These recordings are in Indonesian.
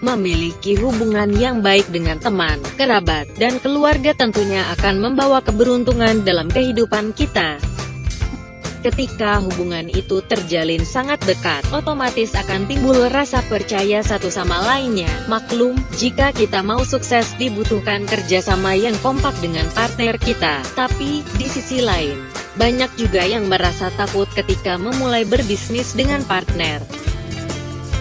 Memiliki hubungan yang baik dengan teman, kerabat, dan keluarga tentunya akan membawa keberuntungan dalam kehidupan kita. Ketika hubungan itu terjalin sangat dekat, otomatis akan timbul rasa percaya satu sama lainnya. Maklum, jika kita mau sukses dibutuhkan kerjasama yang kompak dengan partner kita. Tapi, di sisi lain, banyak juga yang merasa takut ketika memulai berbisnis dengan partner.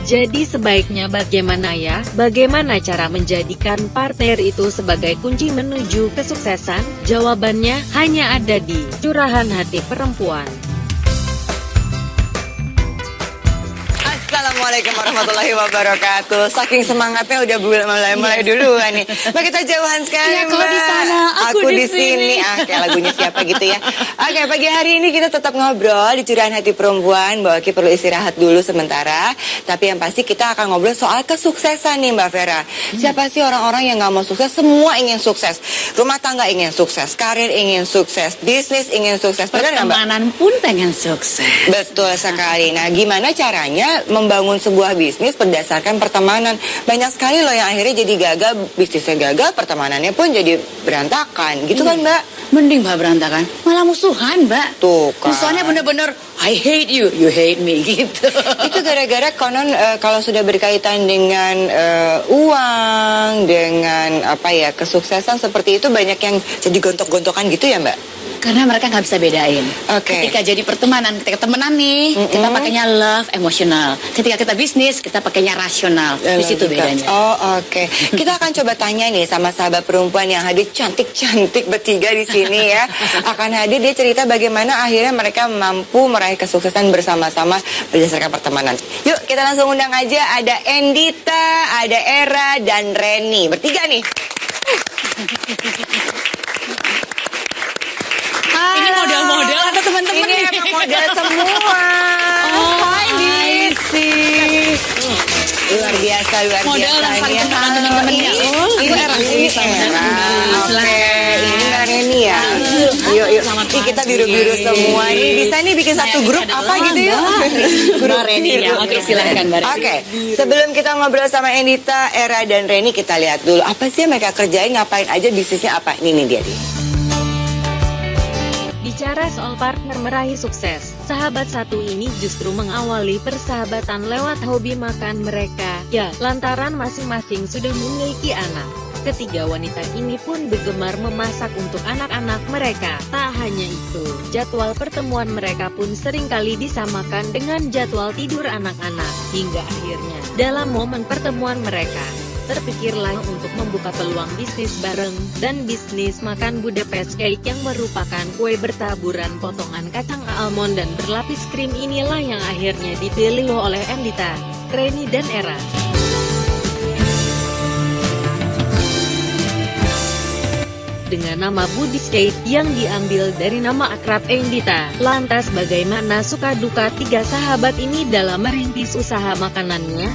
Jadi sebaiknya bagaimana ya? Bagaimana cara menjadikan partner itu sebagai kunci menuju kesuksesan? Jawabannya hanya ada di Curahan Hati Perempuan. Assalamualaikum warahmatullahi wabarakatuh. Saking semangatnya udah mulai duluan nih. Mbak, kita jauhan sekali, ya, Mbak. kalau di sana, aku di di sini. Kayak lagunya siapa gitu ya. Oke, pagi hari ini kita tetap ngobrol di Curahan Hati Perempuan. Mbak Oki perlu istirahat dulu sementara. Tapi yang pasti kita akan ngobrol soal kesuksesan nih, Mbak Vera. Siapa sih orang-orang yang nggak mau sukses? Semua ingin sukses. Rumah tangga ingin sukses, karir ingin sukses, bisnis ingin sukses. Pertemanan pun pengen sukses. Betul sekali. Nah, gimana caranya membangun sebuah bisnis berdasarkan pertemanan? Banyak sekali loh yang akhirnya jadi gagal, bisnisnya gagal, pertemanannya pun jadi berantakan. Gitu kan, Mbak? Mending Mbak berantakan, malah musuhan, Mbak. Tuh kan. Musuhannya bener-bener I hate you, you hate me gitu. Itu gara-gara konon kalau sudah berkaitan dengan uang, dengan kesuksesan seperti itu, banyak yang jadi gontok-gontokan gitu ya, Mbak? Karena mereka nggak bisa bedain. Oke. Ketika jadi pertemanan, ketika temenan nih, kita pakainya love, emosional. Ketika kita bisnis, kita pakainya rasional. Di situ bedanya. Oh, oke. Kita akan coba tanya nih sama sahabat perempuan yang hadir cantik-cantik bertiga di sini ya. Akan hadir, dia cerita bagaimana akhirnya mereka mampu meraih kesuksesan bersama-sama berdasarkan pertemanan. Yuk, kita langsung undang aja. Ada Endita, ada Era, dan Reni. Bertiga nih. Ini model-model atau teman-teman? Ini emang model semua. Hai, Disi. Luar biasa. Model dan saling kenalan teman-temannya. Ini Era. Oke, ini Mbak Reni ya. Yuk. Ini kita biru-biru semua. Ini bisa nih bikin satu grup apa gitu ya? Mbak Reni ya. Oke, silahkan Mbak Reni. Oke, sebelum kita ngobrol sama Endita, Era, dan Reni, kita lihat dulu apa sih yang mereka kerjain, ngapain aja, bisnisnya apa. Ini dia. Bicara soal partner meraih sukses, sahabat satu ini justru mengawali persahabatan lewat hobi makan mereka. Ya, lantaran masing-masing sudah memiliki anak. Ketiga wanita ini pun bergemar memasak untuk anak-anak mereka. Tak hanya itu, jadwal pertemuan mereka pun seringkali disamakan dengan jadwal tidur anak-anak. Hingga akhirnya, dalam momen pertemuan mereka, terpikirlah untuk membuka peluang bisnis bareng, dan bisnis makan Budapest Cake yang merupakan kue bertaburan potongan kacang almond dan berlapis krim inilah yang akhirnya dipilih oleh Endita, Reni, dan Era. Dengan nama Budapest Cake yang diambil dari nama akrab Endita. Lantas bagaimana suka duka tiga sahabat ini dalam merintis usaha makanannya?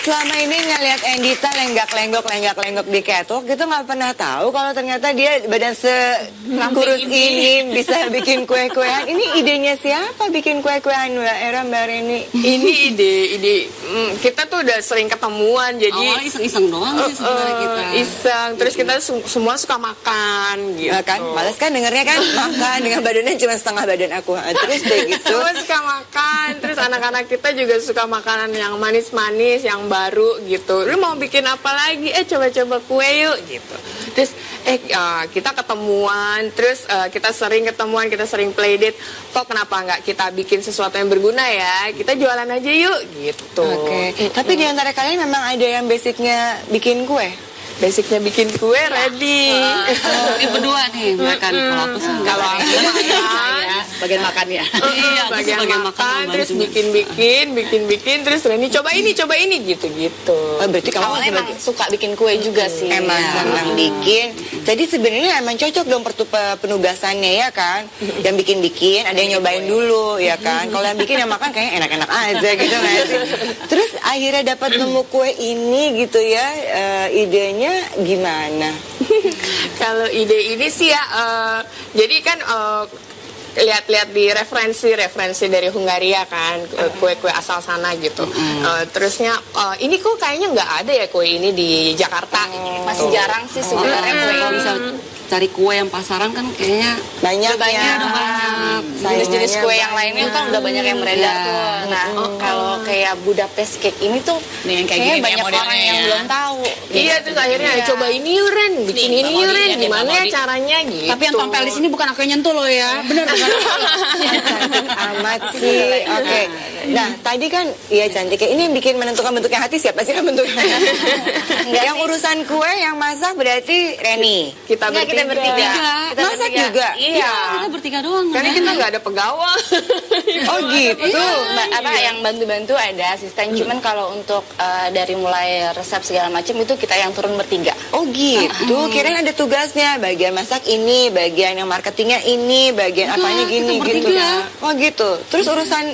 Selama ini ngeliat Endita lenggak-lenggok di catwalk gitu, nggak pernah tahu kalau ternyata dia badan sekurus ini bisa bikin kue-kuean. Ini idenya siapa bikin kue-kuean, Mbak Era, Mbak Reni? Ini ide kita tuh udah sering ketemuan, jadi awalnya iseng-iseng doang sih sebenarnya kita. Iseng, terus kita semua suka makan gitu. Kan, males kan dengernya kan, makan dengan badannya cuma setengah badan aku. Terus kayak gitu. Semua suka makan, terus anak-anak kita juga suka makanan yang manis-manis, yang baru gitu. Lu mau bikin apa lagi? Coba-coba kue yuk gitu. Terus kita ketemuan, terus kita sering ketemuan, kita sering playdate. Kok kenapa nggak kita bikin sesuatu yang berguna ya? Kita jualan aja yuk gitu. Oke. Tapi di antara kalian memang ada yang basicnya bikin kue? Basicnya bikin kue ready. Ini berdua nih makan. Kalau aku sih Kalau aku bagian makan ya. Iya, bagian makan, terus bikin, terus Reni coba ini gitu-gitu. Berarti kamu Awalnya emang suka bikin kue juga sih. emang senang bikin. Jadi sebenarnya emang cocok dong penugasannya ya kan. Yang bikin-bikin, ada yang nyobain dulu ya kan. Kalau yang bikin yang makan kayaknya enak-enak aja gitu nggak sih. Terus akhirnya dapat nemu kue ini gitu ya, idenya gimana? Kalau ide ini sih ya, jadi kan lihat-lihat di referensi dari Hungaria kan, kue-kue asal sana gitu. Terusnya ini kok kayaknya nggak ada ya kue ini di Jakarta. Masih jarang sih sebenarnya kue Kalau ini. bisa cari kue yang pasaran kan kayaknya Banyak ya. Jenis-jenis kue yang lainnya kan udah banyak yang beredar tuh. Nah, kalau kayak Budapest cake ini tuh Nih, yang kayak kayaknya gini banyak modelnya orang yang ya. belum tahu. Iya, terus akhirnya coba ini yuk Ren, bikin Nih, ini Mbak yuk Modi, Ren, ya, nih, gimana Mbak ya Modi. caranya gitu. Tapi yang tompel di sini bukan aku yang nyentuh loh ya. Bener kan? Cantik amat sih. Oke. Nah, tadi kan iya cantik. Ini yang bikin menentukan bentuknya hati siapa sih yang bentuknya? Yang urusan kue yang masak berarti Reni. kita Enggak, kita bertiga. Kita Masak bertiga. juga? Iya. kita bertiga doang. Karena kita nggak ada pegawai. Oh gitu. Apa yang bantu-bantu ada asisten, cuman kalau untuk dari mulai resep segala macam itu kita yang turun bertiga. Oh gitu. Kirain ada tugasnya. Bagian masak ini, bagian yang marketingnya ini, bagian apanya gini kita gitu. bertiga. Oh gitu. Terus urusan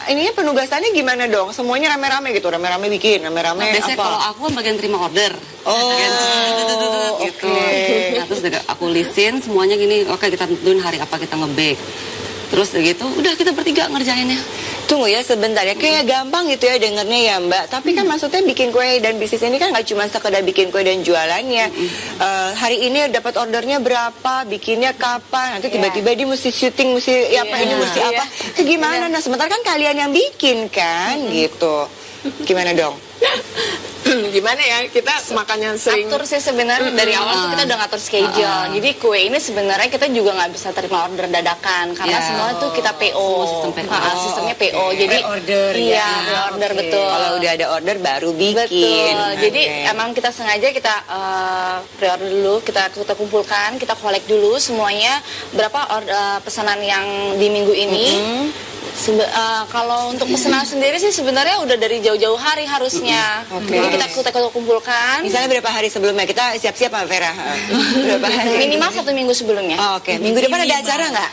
ininya penugasannya gimana dong? Semuanya rame-rame gitu, rame-rame bikin, rame-rame Biasanya apa? kalau aku kan bagian terima order. Oh, Gitu. oke. Nah, terus juga aku listin semuanya gini, oke kita tentuin hari apa kita nge-bake. Terus gitu, udah kita bertiga ngerjainnya. Tunggu ya sebentar ya, kayak gampang gitu ya dengernya ya Mbak. Tapi kan maksudnya bikin kue dan bisnis ini kan nggak cuma sekedar bikin kue dan jualannya. Hari ini dapat ordernya berapa, bikinnya kapan, nanti tiba-tiba dia mesti syuting, mesti apa ini, mesti apa. Itu gimana? Nah sementara kan kalian yang bikin kan, gitu. Gimana dong? Gimana ya, kita makanya sering Atur sih sebenarnya dari awal tuh kita udah ngatur schedule. Jadi kue ini sebenarnya kita juga nggak bisa terima order dadakan karena Ya. semua tuh kita PO. Semua sistem PO. Sistemnya PO. Jadi Pre-order ya. iya, pre-order betul. Kalau udah ada order baru bikin. Betul. Jadi Oke. emang kita sengaja kita pre-order dulu, kita kumpulkan, kita collect dulu semuanya berapa pesanan yang di minggu ini. Kalau untuk pesanan sendiri sih sebenarnya udah dari jauh-jauh hari harusnya. Jadi kita kumpulkan. Misalnya berapa hari sebelumnya kita siap-siap Mbak Vera? Berapa hari? Minimal 1 minggu sebelumnya. Oh, oke, minggu depan ada acara nggak?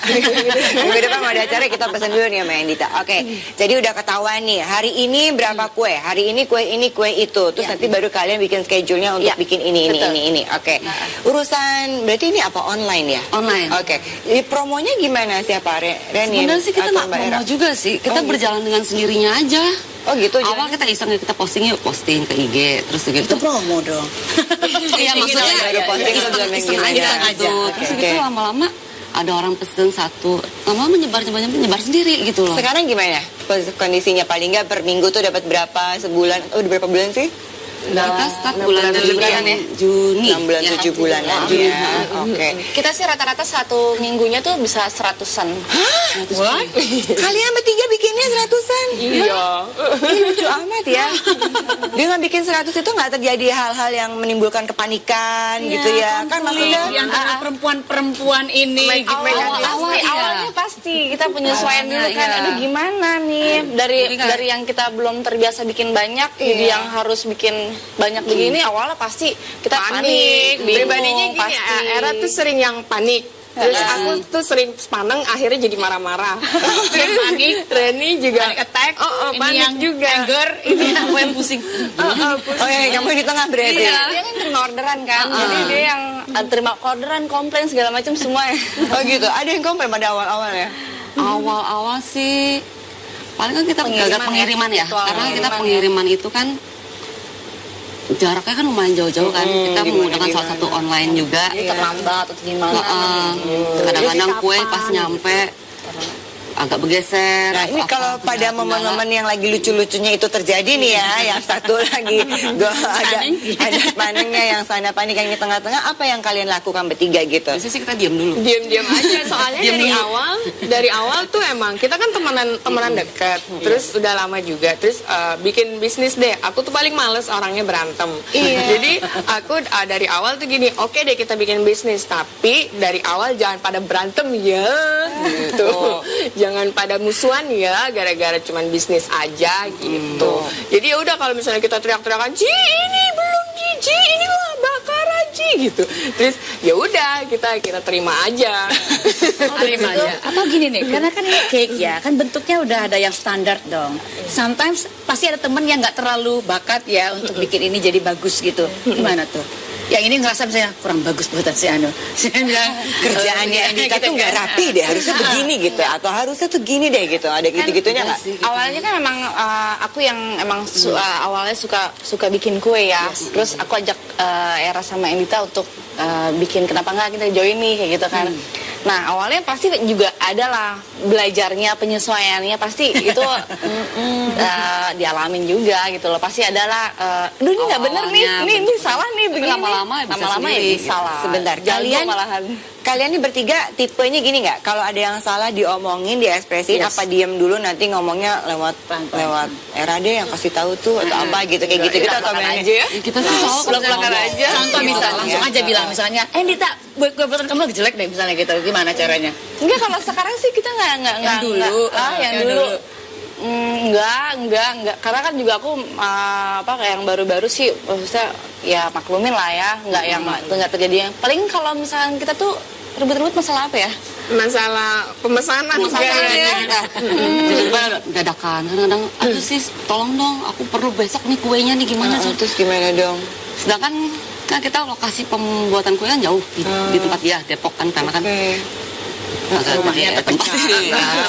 Minggu depan mau ada acara kita pesan dulu nih sama Endita. Oke, jadi udah ketahuan nih hari ini berapa kue, hari ini kue itu, terus nanti baru kalian bikin schedule-nya untuk Ya, bikin ini. betul. Oke, urusan berarti ini apa online ya? Online. Oke, promonya gimana siapa Reni? Sebenarnya sih kita atau nggak Mbak Era? promo juga sih, kita berjalan dengan sendirinya aja. Oh gitu. Awal kita iseng kita posting yuk, posting ke IG, terus gitu. Itu promo dong. Iya maksudnya baru posting iseng sebelum yang gimana. aja Iseng gitu. aja. Terus Oke. gitu lama-lama ada orang pesen satu, lama-lama menyebar sendiri gitu loh. Sekarang gimana kondisinya? Paling nggak per minggu tuh dapat berapa sebulan? Oh, udah berapa bulan sih? Kita start bulan Juni. 6 bulan, 7 bulanan ya. Oke. Kita sih rata-rata 1 minggunya tuh bisa 100-an. Kalian bertiga bikinnya 100-an? iya. Ih, lucu amat ya. Dengan bikin 100 itu nggak terjadi hal-hal yang menimbulkan kepanikan gitu ya. Kan maksudnya Di antara perempuan-perempuan ini gitu. Awalnya pasti kita penyesuaian dulu kan. iya. Aduh gimana nih dari yang kita belum terbiasa bikin banyak jadi yang harus bikin banyak begini awalnya pasti kita panik. bingung, Pribadinya gini, pasti. Era tuh sering yang panik. Terus aku tuh sering paneng akhirnya jadi marah-marah. Panik, Reni juga Panic attack, ini panik yang juga. anger, ini Aku yang pusing. oh ya kamu di tengah berarti. Dia kan terima orderan kan, jadi dia yang terima orderan, komplain segala macam semua. Oh gitu. Ada yang komplain pada awal-awal ya? Awal-awal sih paling kan kita gagal pengiriman ya, Betul, karena kita pengiriman pengiriman itu kan jaraknya kan lumayan jauh-jauh kan. Kita menggunakan salah satu online juga. Terlambat atau gimana. Kadang-kadang kue pas nyampe agak bergeser. Nah ini kalau pada momen-momen yang lagi lucu-lucunya itu terjadi nih ya, yang satu lagi ada panengnya, yang sana panik, yang di tengah-tengah, apa yang kalian lakukan bertiga gitu? Biasanya sih kita diam dulu. Diam-diam aja soalnya Diam dari dulu. dari awal tuh emang kita kan temenan dekat, terus udah lama juga, terus bikin bisnis deh. Aku tuh paling males orangnya berantem. Jadi aku dari awal tuh gini, oke deh kita bikin bisnis, tapi dari awal jangan pada berantem ya, gitu. Jangan pada musuhan ya, gara-gara cuman bisnis aja gitu. Jadi ya udah kalau misalnya kita teriak-teriakan, Ji ini belum Ji ini kok bakar aja gitu. Terus ya udah kita terima aja. Terima aja. Atau gini nih, karena kan ini cake ya, kan bentuknya udah ada yang standar dong. Sometimes pasti ada temen yang nggak terlalu bakat ya untuk bikin ini jadi bagus gitu. Gimana tuh? yang ini ngerasa misalnya kurang bagus buatan si Anu. Saya bilang Kerjaannya Andita tuh nggak rapi deh, harusnya begini gitu, atau harusnya tuh gini deh gitu. Ada gitu-gitunya nggak? Awalnya kan memang aku yang emang awalnya suka bikin kue ya. Terus aku ajak Era sama Andita untuk bikin, kenapa nggak kita join nih kayak gitu kan. Nah awalnya pasti juga ada lah belajarnya, penyesuaiannya pasti itu dialamin juga gitu loh. Pasti ada lah, aduh ini nggak bener nih, ini salah nih begini. Lama-lama Ya bisa lah. Sebentar, Jago kalian ini bertiga tipenya gini nggak? Kalau ada yang salah diomongin, diekspresin, apa diem dulu nanti ngomongnya lewat Era deh yang kasih tahu tuh atau apa gitu kayak gitu atau aja ya. Kita sih Belak-belakan aja. contoh misal langsung aja bilang misalnya, Dita, kue buatan kamu lagi jelek deh misalnya gitu. Gimana caranya? Enggak, kalau sekarang sih kita nggak Yang dulu. yang dulu. Enggak. Karena kan juga aku kayak yang baru-baru sih, maksudnya ya maklumin lah ya, nggak terjadi yang. Paling kalau misalkan kita tuh ribut-ribut masalah apa ya? Masalah pemesanan ya. Dadakan kadang-kadang, aduh sis tolong dong, aku perlu besok nih kuenya nih gimana. terus gimana dong? Sedangkan kan kita lokasi pembuatan kue kan jauh di tempat dia, Depok kan, karena kan rumahnya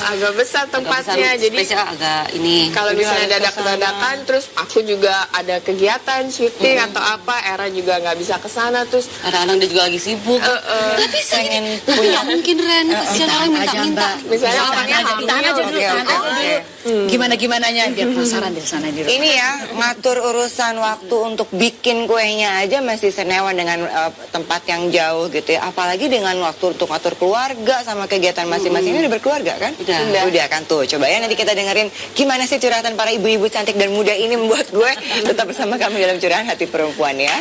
agak besar tempatnya, jadi spesial agak ini. kalau misalnya dadak-dadakan, terus aku juga ada kegiatan syuting atau apa, Era juga nggak bisa kesana, terus Kadang-kadang dia juga lagi sibuk. Gak bisa ini, punya mungkin Ren, kesian orang minta-minta. misalnya orangnya Tahan aja hamil. dulu, tahan aja dulu. Gimana-gimananya biar penasaran di sana di rumah. Ini ya, ngatur urusan waktu untuk bikin kuenya aja masih senewan dengan tempat yang jauh gitu ya. Apalagi dengan waktu untuk ngatur keluarga sama kegiatan masing-masing. Ini udah berkeluarga kan? Udah kan tuh. Coba ya nanti kita dengerin gimana sih curhatan para ibu-ibu cantik dan muda ini membuat gue tetap bersama kami dalam Curahan Hati Perempuan ya.